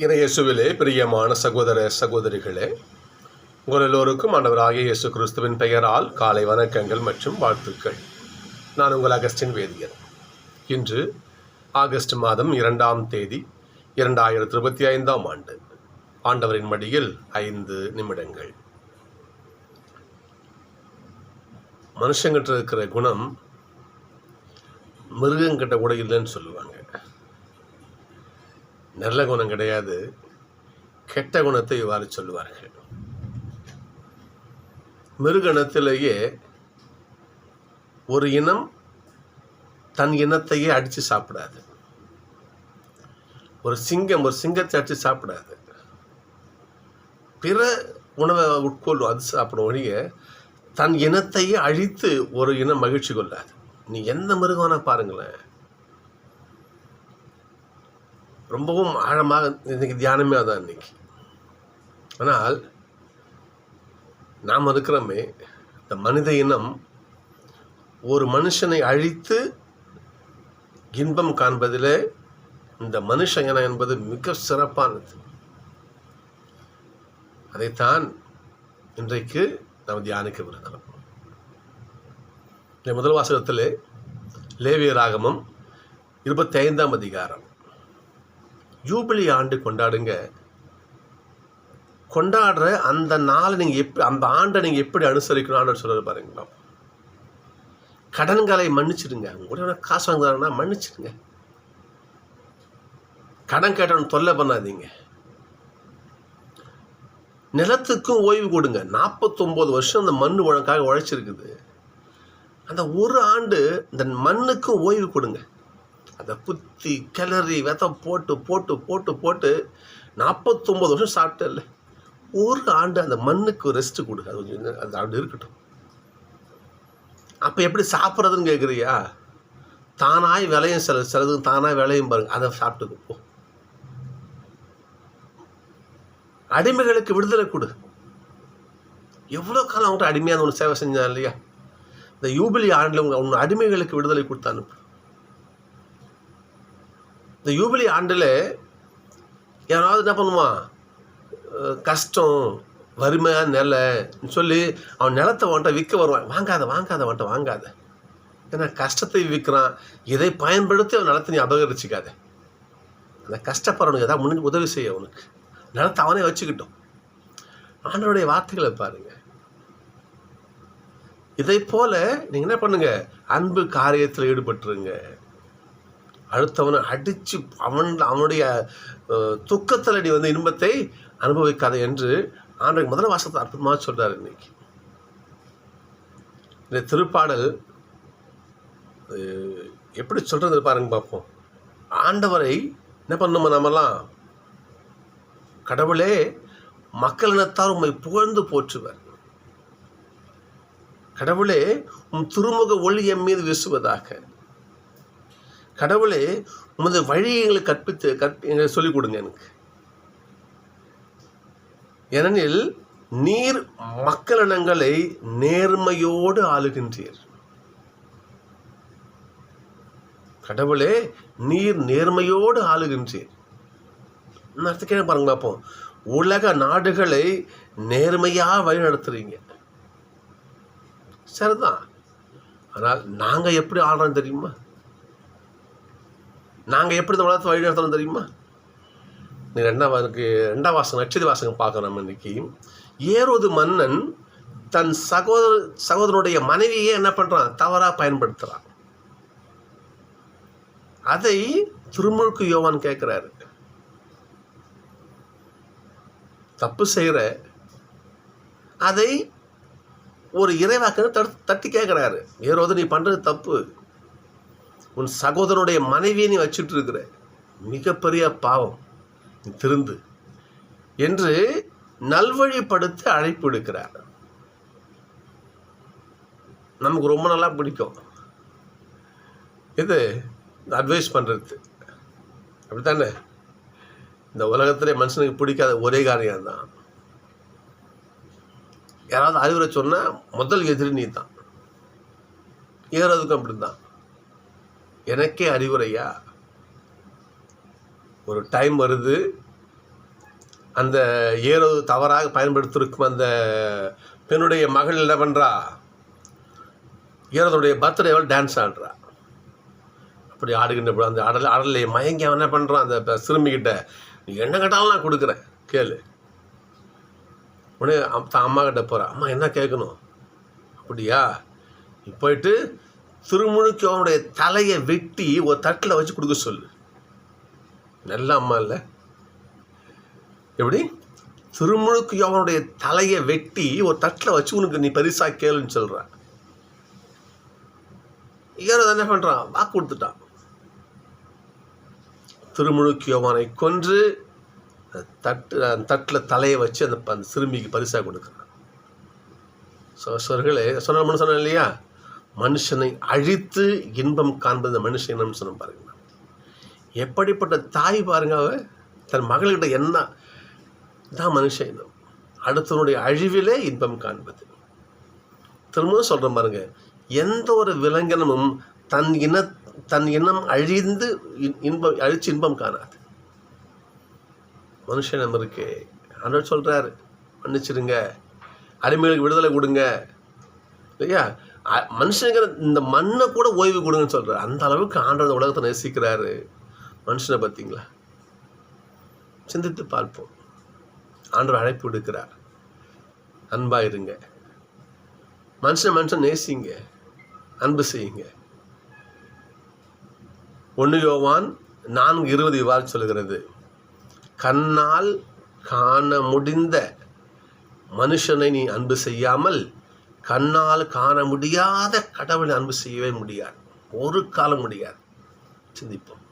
இயேசுவிலே பிரியமான சகோதர சகோதரிகளே, உங்கள் எல்லோருக்கும் ஆண்டவராகிய இயேசு கிறிஸ்துவின் பெயரால் காலை வணக்கங்கள் மற்றும் வாழ்த்துக்கள். நான் உங்கள் அகஸ்டின் வேதியன். இன்று ஆகஸ்ட் மாதம் 2ஆம் தேதி 2025ஆம் ஆண்டு. ஆண்டவரின் மடியில் 5 நிமிடங்கள். மனுஷங்கிட்ட இருக்கிற குணம் மிருகங்கிட்ட கூட இல்லைன்னு சொல்லுவாங்க. நல்ல குணம் கிடையாது, கெட்ட குணத்தை இவ்வாறு சொல்லுவார்கள். மிருகணத்திலேயே ஒரு இனம் தன் இனத்தையே அடித்து சாப்பிடாது. ஒரு சிங்கத்தை அடித்து சாப்பிடாது. பிற உணவை உட்கொள்ளும், அது சாப்பிடும் ஒழிய தன் இனத்தையே அழித்து ஒரு இனம் மகிழ்ச்சி கொள்ளாது. நீ எந்த மிருகம்னா பாருங்களேன். ரொம்பவும் ஆழமாக இன்றைக்கி தியானமே அதான் இன்னைக்கு. ஆனால் நாம் இருக்கிறோமே, இந்த மனித இனம் ஒரு மனுஷனை அழித்து இன்பம் காண்பதில் இந்த மனுஷ இனம் என்பது மிக சிறப்பானது. அதைத்தான் இன்றைக்கு நாம் தியானிக்கவிருக்கிறோம். இந்த முதல் வாசகத்தில் லேவியராகமம் 25ஆம் அதிகாரம். ஜூபிலி ஆண்டு கொண்டாடுங்க. கொண்டாடுற அந்த நாளை நீங்கள் அந்த ஆண்டை நீங்கள் எப்படி அனுசரிக்கணும்னு சொல்கிறது பாருங்களா. கடன்களை மன்னிச்சிடுங்க. உங்களோட காசு வாங்குறாங்கன்னா மன்னிச்சிடுங்க. கடன் கேட்டவன் தொல்லை பண்ணாதீங்க. நிலத்துக்கும் ஓய்வு கொடுங்க. 49 வருஷம் அந்த மண் உனக்காக உழைச்சிருக்குது. அந்த ஒரு ஆண்டு இந்த மண்ணுக்கும் ஓய்வு கொடுங்க. அதை குத்தி கிளறி விதை போட்டு போட்டு போட்டு போட்டு 49 வருஷம் சாப்பிட்டல, ஒரு ஆண்டு அந்த மண்ணுக்கு ரெஸ்ட்டு கொடுங்க. அது ஆண்டு இருக்கட்டும். அப்போ எப்படி சாப்பிட்றதுன்னு கேட்குறியா? தானாய் விளையும், சிலது தானாக விளையும் பாருங்க, அதை சாப்பிட்டுக்கு போ. அடிமைகளுக்கு விடுதலை கொடு. எவ்வளோ காலம் அவங்கள்ட்ட அடிமையான ஒன்று சேவை செஞ்சான் இல்லையா? இந்த யூபிலி ஆண்டில் உங்கள் அடிமைகளுக்கு விடுதலை கொடுத்து அனுப்பு. இந்த யூபிலி ஆண்டில் யாராவது என்ன பண்ணுவான், கஷ்டம் வறுமையான நிலைன்னு சொல்லி அவன் நிலத்தை வந்துட்ட விற்க வருவான். வாங்காத. ஏன்னா கஷ்டத்தை விற்கிறான். இதை பயன்படுத்தி அவன் நிலத்தை நீ அபகரிச்சிக்காத. அந்த கஷ்டப்படுறவனுக்கு ஏதாவது முடிஞ்சு உதவி செய்ய. அவனுக்கு நிலத்தை அவனே வச்சுக்கிட்டோம். ஆண்டவருடைய வார்த்தைகளை பாருங்கள். இதை போல் நீங்கள் என்ன பண்ணுங்க, அன்பு காரியத்தில் ஈடுபட்டுருங்க. அடுத்தவனை அடித்து அவனுடைய துக்கத்தில் நீ இன்பத்தை அனுபவிக்காத என்று ஆண்டவர் முதல் வாசத்தை அற்புதமாக சொல்கிறார். இன்னைக்கு இந்த திருப்பாடல் எப்படி சொல்கிறது பாருங்க பார்ப்போம். ஆண்டவரை என்ன பண்ணுமா நம்மலாம், கடவுளே மக்கள் இனத்தார் உம்மை புகழ்ந்து போற்றுவர். கடவுளே உம் திருமுக ஒளி எம் மீது வீசுவதாக. கடவுளே உமது வழியை எங்களுக்கு எங்களுக்கு சொல்லிக் கொடுங்க எனக்கு. ஏனெனில் நீர் மக்களினங்களை நேர்மையோடு ஆளுகின்றீர். கடவுளே நீர் நேர்மையோடு ஆளுகின்றீர். அர்த்தம் பாருங்க பார்ப்போம். உலக நாடுகளை நேர்மையாக வழி நடத்துறீங்க, சரிதான். ஆனால் நாங்கள் எப்படி ஆடுறோம் தெரியுமா? நாங்கள் எப்படி இந்த உலகத்தை வழி நடத்தணும் தெரியுமா? நீ 2ஆம் வாசகம் நட்சத்திர வாசகம் பார்க்குறோம். நம்ம இன்னைக்கு ஏரோது மன்னன் தன் சகோதரனுடைய மனைவியே என்ன பண்ணுறான், தவறாக பயன்படுத்துகிறான். அதை திருமுழுக்கு யோவான் கேட்குறாரு. தப்பு செய்கிற அதை ஒரு இறைவாக்கு தட்டி கேட்குறாரு. ஏரோது நீ பண்ணுறது தப்பு, உன் சகோதரனுடைய மனைவியை நீ வச்சுட்டு இருக்கிற மிகப்பெரிய பாவம், நீ திருந்து என்று நல்வழிப்படுத்த அழைப்பு எடுக்கிறார். நமக்கு ரொம்ப நல்லா பிடிக்கும் இது அட்வைஸ் பண்ணுறது, அப்படித்தானே? இந்த உலகத்திலே மனுஷனுக்கு பிடிக்காத ஒரே காரியம்தான், யாராவது அறிவுரை சொன்னால் முதல் எதிரி நீ தான். ஏறதுக்கும் அப்படி தான். எனக்கே அறிவுரையா? ஒரு டைம் வருது, அந்த ஏரோது தவறாக பயன்படுத்திருக்கும் அந்த பெண்ணுடைய மகள் என்ன பண்ணுறா, ஏரோதுடைய பர்த்டேவால் டான்ஸ் ஆடுறா. அப்படி ஆடுகின்ற அந்த ஆடலை மயங்கி அவன் என்ன பண்ணுறான், அந்த சிறுமிக்கிட்ட நீ என்ன கேட்டாலும் நான் கொடுக்குறேன் கேளு. உடனே அம்மா கிட்ட போகிறான். அம்மா என்ன கேட்கணும்? அப்படியா, நீ போயிட்டு திருமுழுக்கு அவனுடைய தலையை வெட்டி ஒரு தட்டில் வச்சு கொடுக்க சொல்லு. நல்ல அம்மா இல்லை? எப்படி? திருமுழுக்கு அவனுடைய தலையை வெட்டி ஒரு தட்டில் வச்சு உனக்கு நீ பரிசா கேளுன்னு சொல்கிறான். ஏரோது என்ன பண்ணுறான், வாக்கு கொடுத்துட்டான். திருமுழுக்கு யோவானை கொன்று தட்டில் தலையை வச்சு அந்த சிறுமிக்கு பரிசாக கொடுக்குறான். சோர்களே சொன்ன இல்லையா, மனுஷனை அழித்து இன்பம் காண்பது மனுஷன் இனம் சொன்ன பாருங்க. எப்படிப்பட்ட தாய் பாருங்க, அவ தன் மகளிட என்ன தான் மனுஷ இனம், அடுத்தவனுடைய அழிவிலே இன்பம் காண்பது. திரும்பவும் சொல்கிறேன் பாருங்க, எந்த ஒரு விலங்கினமும் தன் இனம் அழிந்து அழிச்சு இன்பம் காணாது. மனுஷனம் இருக்கு. ஆண்டவர் சொல்கிறார், மன்னிச்சிருங்க, அடிமைகளுக்கு விடுதலை கொடுங்க இல்லையா, மனுஷனுங்கிற இந்த மண்ணை கூட ஓய்வு கொடுங்கன்னு சொல்கிறார். அந்த அளவுக்கு ஆண்டவர் உலகத்தை நேசிக்கிறாரு. மனுஷனை பார்த்தீங்களா? சிந்தித்து பார்ப்போம். ஆண்டவர் அழைப்பு விடுக்கிறார், அன்பாக இருங்க, மனுஷன் நேசிங்க, அன்பு செய்யுங்க. 1 யோவான் 4:20 இவ்வாறு சொல்கிறது, கண்ணால் காண முடிந்த மனுஷனை நீ அன்பு செய்யாமல் கண்ணால் காண முடியாத கடவுளை அன்பு செய்யவே முடியாது. ஒரு காலம் முடியாது. சிந்திப்போம்.